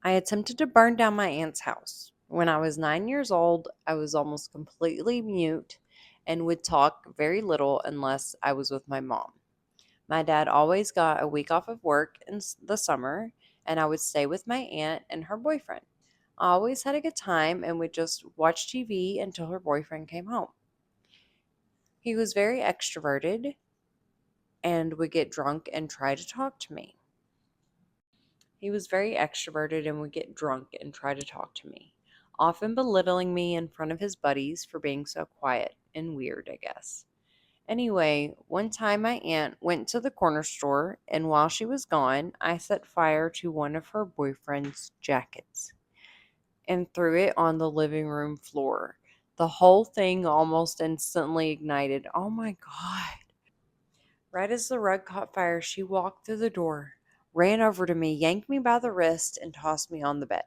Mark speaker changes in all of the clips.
Speaker 1: I attempted to burn down my aunt's house. When I was 9 years old, I was almost completely mute and would talk very little unless I was with my mom. My dad always got a week off of work in the summer, and I would stay with my aunt and her boyfriend. I always had a good time and would just watch TV until her boyfriend came home. He was very extroverted and would get drunk and try to talk to me. He was very extroverted and would get drunk and try to talk to me, often belittling me in front of his buddies for being so quiet and weird, I guess. Anyway, one time my aunt went to the corner store, and while she was gone, I set fire to one of her boyfriend's jackets and threw it on the living room floor. The whole thing almost instantly ignited. Oh my God. Right as the rug caught fire, she walked through the door, ran over to me, yanked me by the wrist, and tossed me on the bed.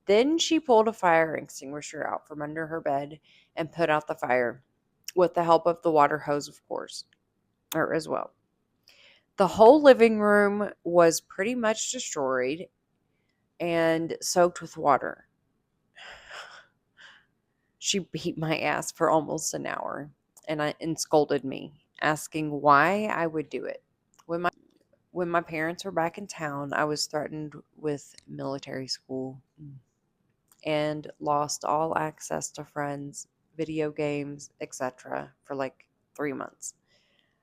Speaker 1: Then she pulled a fire extinguisher out from under her bed and put out the fire with the help of the water hose, of course, or as well. The whole living room was pretty much destroyed and soaked with water. She beat my ass for almost an hour and scolded me, asking why I would do it. When my parents were back in town, I was threatened with military school and lost all access to friends, video games, etc. for like 3 months.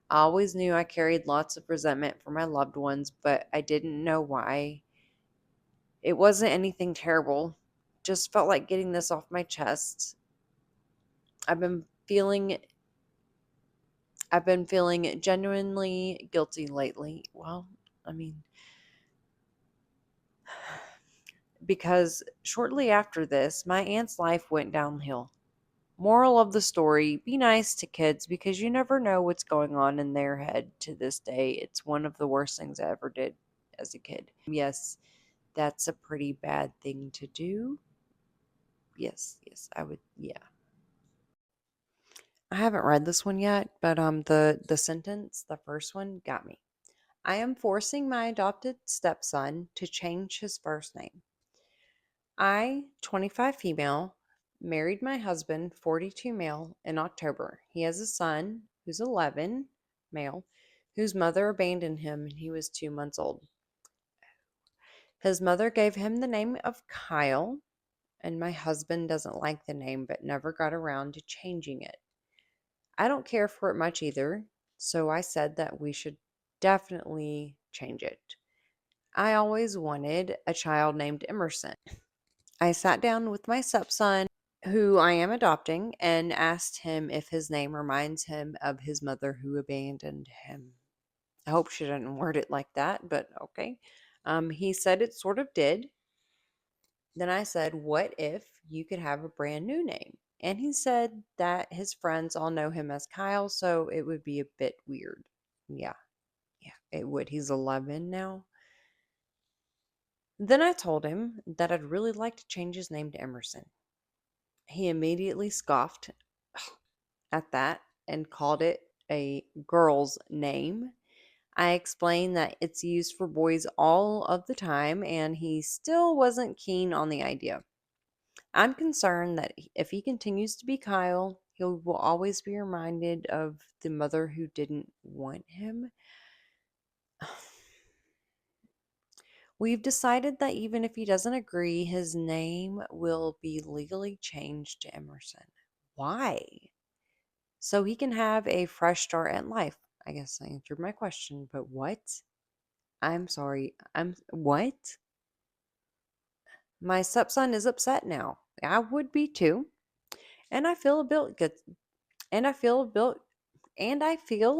Speaker 1: I always knew I carried lots of resentment for my loved ones, but I didn't know why. It wasn't anything terrible. Just felt like getting this off my chest. I've been feeling I've been feeling genuinely guilty lately. Well, I mean, because shortly after this, my aunt's life went downhill. Moral of the story, be nice to kids because you never know what's going on in their head to this day. It's one of the worst things I ever did as a kid. Yes, that's a pretty bad thing to do. Yes, I would, yeah. I haven't read this one yet, but the sentence, the first one got me. I am forcing my adopted stepson to change his first name. I, 25 female, married my husband, 42 male, in October. He has a son who's 11 male, whose mother abandoned him when he was 2 months old. His mother gave him the name of Kyle, and my husband doesn't like the name but never got around to changing it. I don't care for it much either, so I said that we should definitely change it. I always wanted a child named Emerson. I sat down with my stepson, who I am adopting, and asked him if his name reminds him of his mother who abandoned him. I hope she didn't word it like that, but okay. He said it sort of did. Then I said, what if you could have a brand new name? And he said that his friends all know him as Kyle, so it would be a bit weird. Yeah, yeah, it would. He's 11 now. Then I told him that I'd really like to change his name to Emerson. He immediately scoffed at that and called it a girl's name. I explained that it's used for boys all of the time, and he still wasn't keen on the idea. I'm concerned that if he continues to be Kyle, he will always be reminded of the mother who didn't want him. We've decided that even if he doesn't agree, his name will be legally changed to Emerson. Why? So he can have a fresh start at life. I guess I answered my question, but what? I'm sorry. What? My stepson is upset now. I would be too. And I feel a bit good. And I feel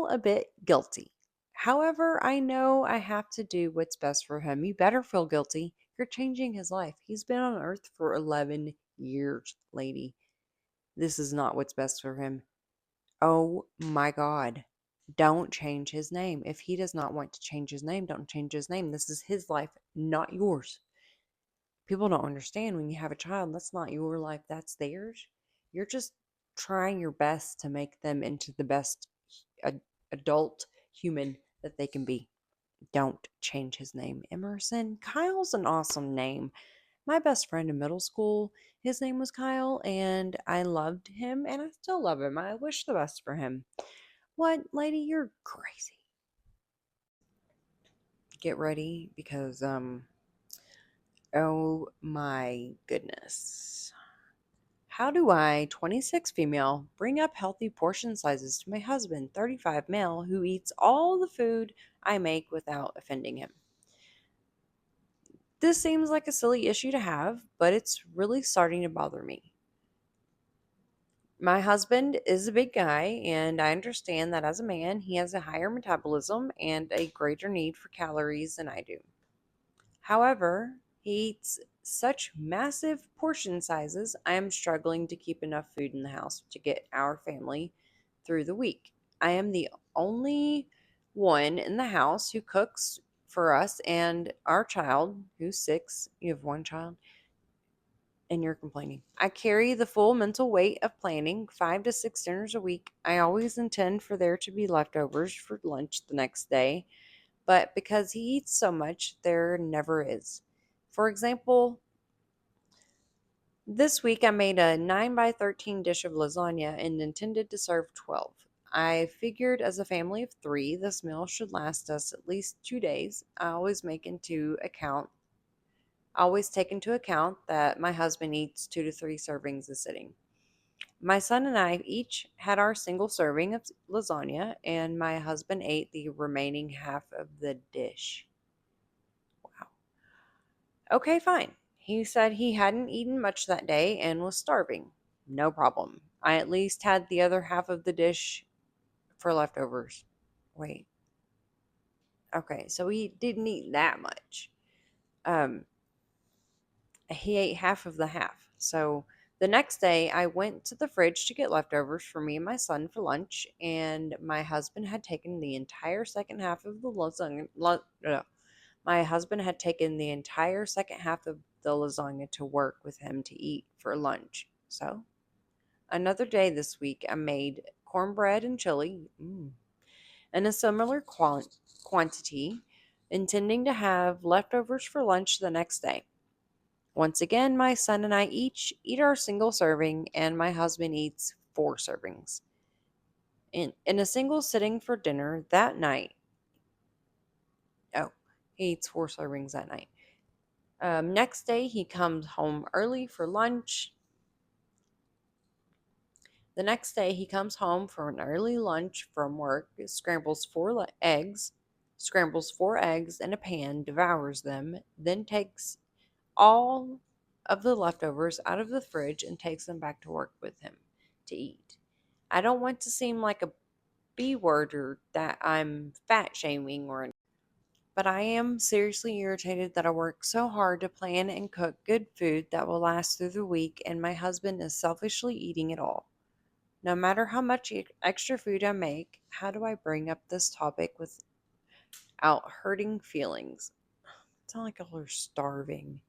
Speaker 1: a bit guilty. However, I know I have to do what's best for him. You better feel guilty. You're changing his life. He's been on earth for 11 years, lady. This is not what's best for him. Oh my God. Don't change his name. If he does not want to change his name, don't change his name. This is his life, not yours. People don't understand when you have a child, that's not your life, that's theirs. You're just trying your best to make them into the best adult human that they can be. Don't change his name, Emerson. Kyle's an awesome name. My best friend in middle school, his name was Kyle, and I loved him, and I still love him. I wish the best for him. What, lady? You're crazy. Get ready because, oh my goodness. How do I, 26 female, bring up healthy portion sizes to my husband, 35 male, who eats all the food I make without offending him? This seems like a silly issue to have, but it's really starting to bother me. My husband is a big guy, and I understand that as a man, he has a higher metabolism and a greater need for calories than I do. However, he eats such massive portion sizes, I am struggling to keep enough food in the house to get our family through the week. I am the only one in the house who cooks for us and our child, who's 6. You have one child and you're complaining. I carry the full mental weight of planning 5 to 6 dinners a week. I always intend for there to be leftovers for lunch the next day, but because he eats so much, there never is. For example, this week I made a 9 by 13 dish of lasagna and intended to serve 12. I figured as a family of 3, this meal should last us at least 2 days. I always take into account that my husband eats 2 to 3 servings a sitting. My son and I each had our single serving of lasagna, and my husband ate the remaining half of the dish. Wow. Okay, fine. He said he hadn't eaten much that day and was starving. No problem. I at least had the other half of the dish for leftovers. Wait. Okay, so he didn't eat that much. Um, he ate half of the half. So the next day, I went to the fridge to get leftovers for me and my son for lunch, and my husband had taken the entire second half of the lasagna. My husband had taken the entire second half of the lasagna to work with him to eat for lunch. So another day this week, I made cornbread and chili in a similar quantity, intending to have leftovers for lunch the next day. Once again, my son and I each eat our single serving, and my husband eats 4 servings. In a single sitting for dinner that night, oh, he eats 4 servings that night. Next day, he comes home early for lunch. The next day, he comes home for an early lunch from work, scrambles 4 eggs in a pan, devours them, then takes all of the leftovers out of the fridge and takes them back to work with him to eat. I don't want to seem like a B word or that I'm fat shaming or anything, but I am seriously irritated that I work so hard to plan and cook good food that will last through the week, and my husband is selfishly eating it all. No matter how much extra food I make, how do I bring up this topic without hurting feelings? It's not like y'all are starving.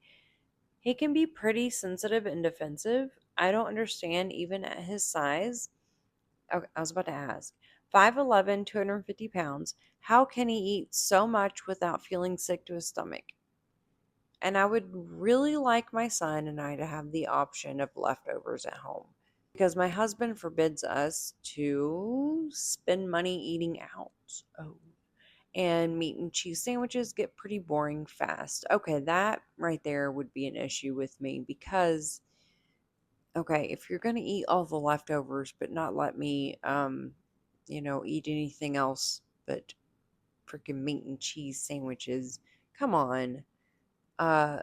Speaker 1: He can be pretty sensitive and defensive. I don't understand, even at his size. Okay, I was about to ask. 5'11", 250 pounds. How can he eat so much without feeling sick to his stomach? And I would really like my son and I to have the option of leftovers at home, because my husband forbids us to spend money eating out. Oh. And meat and cheese sandwiches get pretty boring fast. Okay, that right there would be an issue with me because, okay, if you're going to eat all the leftovers but not let me eat anything else but freaking meat and cheese sandwiches, come on. Uh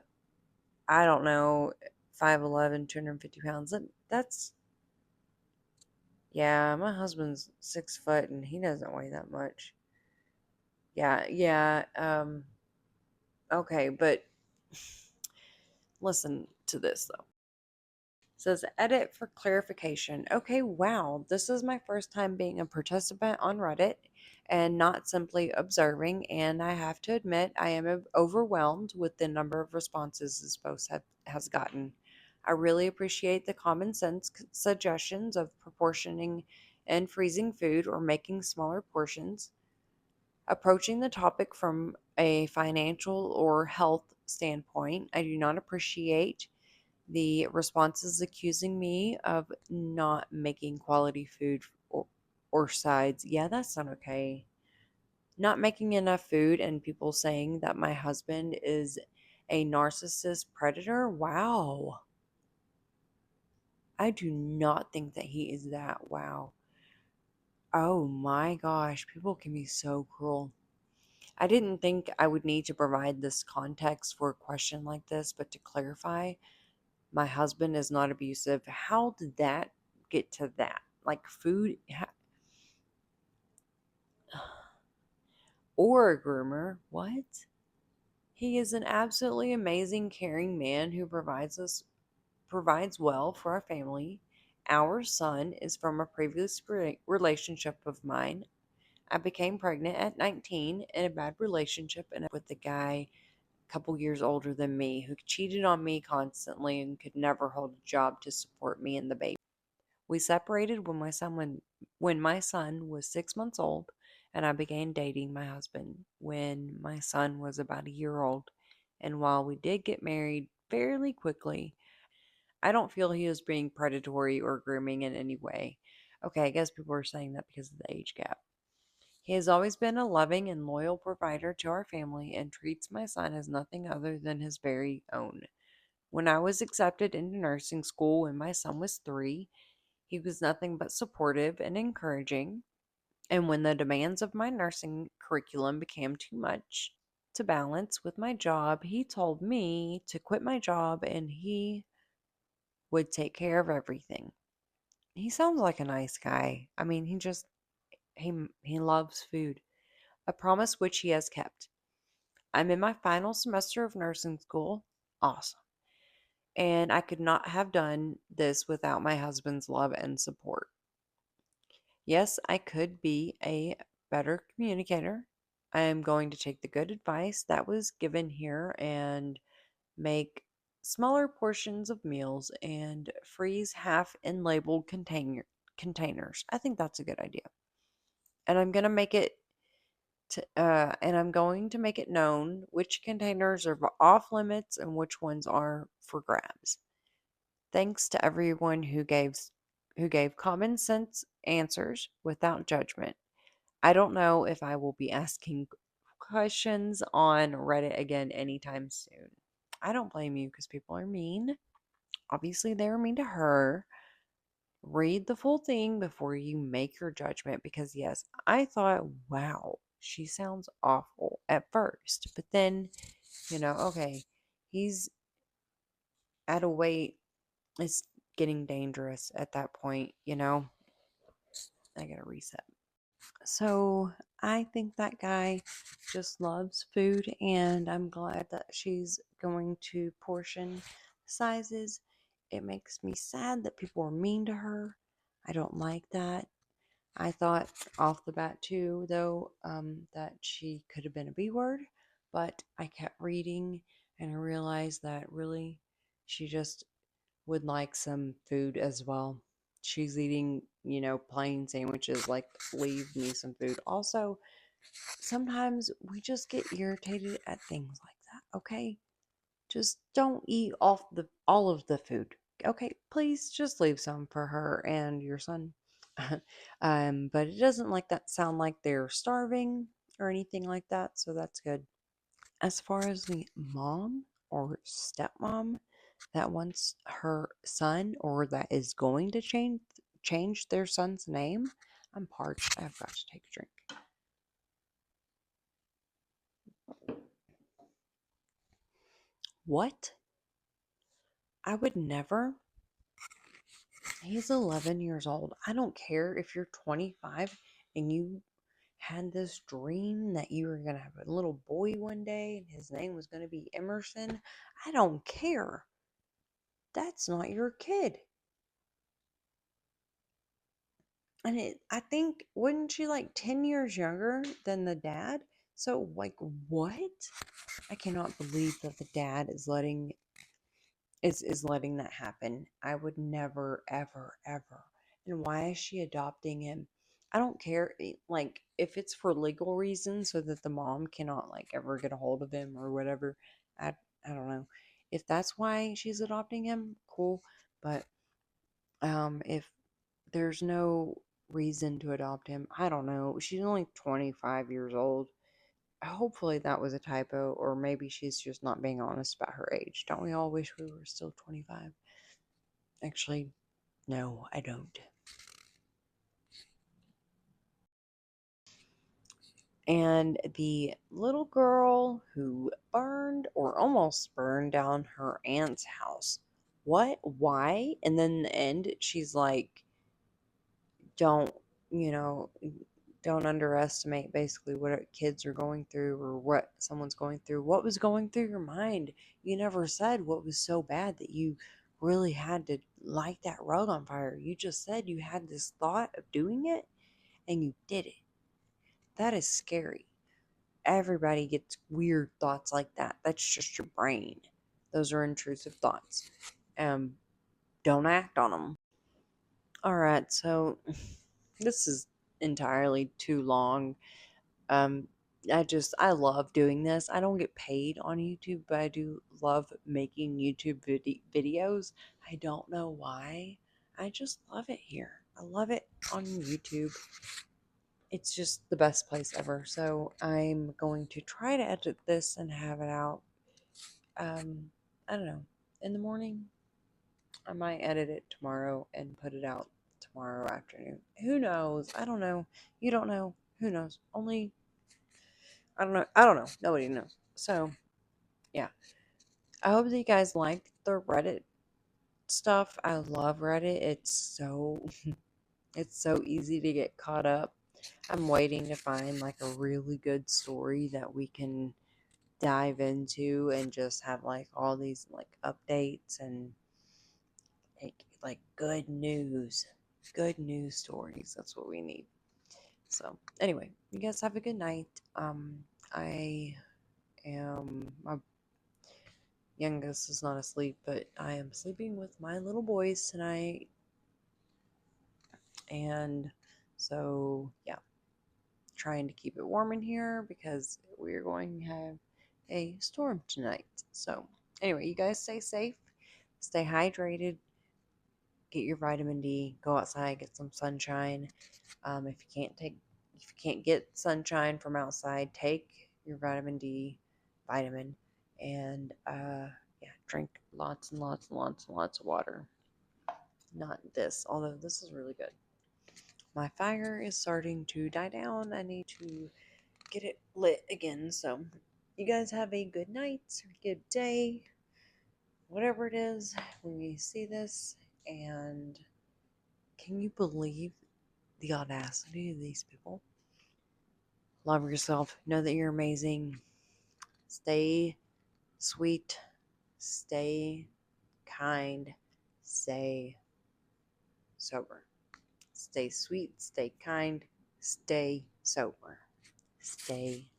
Speaker 1: I don't know, 5'11", 250 pounds. That's yeah, my husband's 6 foot and he doesn't weigh that much. Yeah, yeah. Okay, but listen to this though. It says edit for clarification. Okay, wow. This is my first time being a participant on Reddit and not simply observing, and I have to admit I am overwhelmed with the number of responses this post has gotten. I really appreciate the common sense suggestions of proportioning and freezing food or making smaller portions. Approaching the topic from a financial or health standpoint, I do not appreciate the responses accusing me of not making quality food or sides. Yeah, that's not okay. Not making enough food and people saying that my husband is a narcissist predator. Wow. I do not think that he is that. Wow. Oh my gosh, people can be so cruel. I didn't think I would need to provide this context for a question like this, but to clarify, my husband is not abusive. How did that get to that? Like food or a groomer? What? He is an absolutely amazing, caring man who provides well for our family. Our son is from a previous relationship of mine. I became pregnant at 19 in a bad relationship and with a guy a couple years older than me who cheated on me constantly and could never hold a job to support me and the baby. We separated when my son was 6 months old, and I began dating my husband when my son was about a year old. And while we did get married fairly quickly, I don't feel he was being predatory or grooming in any way. Okay, I guess people are saying that because of the age gap. He has always been a loving and loyal provider to our family and treats my son as nothing other than his very own. When I was accepted into nursing school when my son was 3, he was nothing but supportive and encouraging. And when the demands of my nursing curriculum became too much to balance with my job, he told me to quit my job and he would take care of everything. He sounds like a nice guy. I mean, he loves food, a promise which he has kept. I'm in my final semester of nursing school. Awesome. And I could not have done this without my husband's love and support. Yes, I could be a better communicator. I am going to take the good advice that was given here and make smaller portions of meals and freeze half in labeled containers. I think that's a good idea. And I'm going to make it known which containers are off limits and which ones are for grabs. Thanks to everyone who gave common sense answers without judgment. I don't know if I will be asking questions on Reddit again anytime soon. I don't blame you because people are mean. Obviously, they were mean to her. Read the full thing before you make your judgment because, yes, I thought, wow, she sounds awful at first. But then, okay, he's at a weight, it's getting dangerous at that point. I gotta reset. So I think that guy just loves food, and I'm glad that she's going to portion sizes. It makes me sad that people are mean to her. I don't like that. I thought off the bat too, though, that she could have been a B word, but I kept reading and I realized that really she just would like some food as well. She's eating, plain sandwiches, like, leave me some food. Also, sometimes we just get irritated at things like that, okay? Just don't eat off the all of the food. Okay, please just leave some for her and your son. But it doesn't like that sound like they're starving or anything like that, so that's good. As far as the mom or stepmom that wants her son or that is going to change their son's name, I'm parched. I've got to take a drink. What? I would never. He's 11 years old. I don't care if you're 25 and you had this dream that you were going to have a little boy one day and his name was going to be Emerson. I don't care. That's not your kid. And I think, wasn't she like 10 years younger than the dad? So, like, what? I cannot believe that the dad is letting that happen. I would never, ever, ever. And why is she adopting him? I don't care, like, if it's for legal reasons so that the mom cannot, like, ever get a hold of him or whatever. I, I don't know. If that's why she's adopting him, cool. But if there's no reason to adopt him, I don't know. She's only 25 years old. Hopefully that was a typo, or maybe she's just not being honest about her age. Don't we all wish we were still 25? Actually, no, I don't. And the little girl who burned or almost burned down her aunt's house. What? Why? And then in the end, she's like, don't, you know, don't underestimate basically what kids are going through or what someone's going through. What was going through your mind? You never said what was so bad that you really had to light that rug on fire. You just said you had this thought of doing it and you did it. That is scary. Everybody gets weird thoughts like that. That's just your brain. Those are intrusive thoughts. Um, don't act on them. All right, so this is entirely too long. Um, I love doing this. I don't get paid on YouTube, but I do love making YouTube videos. I don't know why. I just love it here. I love it on YouTube. It's just the best place ever. So I'm going to try to edit this and have it out. I don't know. In the morning, I might edit it tomorrow and put it out tomorrow afternoon. Who knows? I don't know. You don't know. Who knows? Only I don't know. I don't know. Nobody knows. So yeah. I hope that you guys liked the Reddit stuff. I love Reddit. It's so easy to get caught up. I'm waiting to find like a really good story that we can dive into and just have like all these like updates and like good news stories. That's what we need. So anyway, you guys have a good night. I am my youngest is not asleep, but I am sleeping with my little boys tonight, and so yeah, trying to keep it warm in here because we're going to have a storm tonight. So anyway, you guys stay safe, stay hydrated, get your vitamin D, go outside, get some sunshine. If you can't get sunshine from outside, take your vitamin D vitamin, and yeah, drink lots and lots and lots and lots of water. Not this, although this is really good. My fire is starting to die down. I need to get it lit again. So, you guys have a good night, good day, whatever it is when you see this. And can you believe the audacity of these people? Love yourself. Know that you're amazing. Stay sweet. Stay kind. Stay sober. Stay sweet. Stay kind. Stay sober. Stay